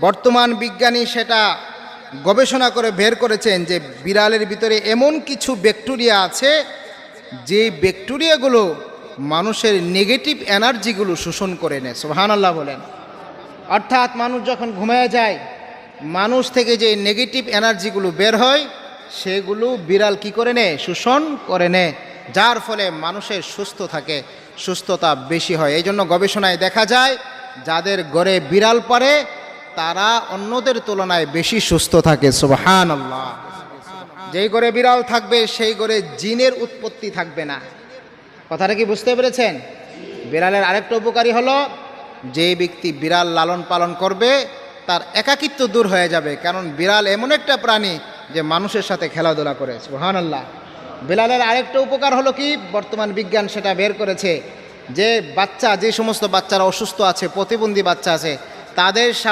বর্তমান বিজ্ঞানী সেটা গবেষণা করে বের করেছেন যে বিড়ালের ভিতরে এমন কিছু ব্যাকটেরিয়া আছে যে ব্যাকটেরিয়াগুলো মানুষের নেগেটিভ এনার্জিগুলো শোষণ করে নেয়। সুবহানাল্লাহ বলেন। অর্থাৎ মানুষ যখন ঘুমিয়ে যায়, মানুষ থেকে যে নেগেটিভ এনার্জিগুলো বের হয় সেগুলো বিড়াল কি করে নেয়? শোষণ করে নেয়, যার ফলে মানুষের সুস্থ থাকে, সুস্থতা বেশি হয়। এই জন্য গবেষণায় দেখা যায় যাদের ঘরে বিড়াল পারে তারা অন্যদের তুলনায় বেশি সুস্থ থাকে। সুবহানাল্লাহ। যেই ঘরে বিড়াল থাকবে সেই ঘরে জিনের উৎপত্তি থাকবে না। কথাটা কি বুঝতে পেরেছেন? বিড়ালের আরেকটা উপকারী হলো, যে ব্যক্তি বিড়াল লালন পালন করবে তার একাকিত্ব দূর হয়ে যাবে, কারণ বিড়াল এমন একটা প্রাণী যে মানুষের সাথে খেলাধুলা করে। সুবহানাল্লাহ। বিড়ালের আরেকটা উপকার হলো কি, বর্তমান বিজ্ঞান সেটা বের করেছে যে বাচ্চা, যে সমস্ত বাচ্চারা অসুস্থ আছে, প্রতিবন্ধী বাচ্চা আছে, তাদের সামনে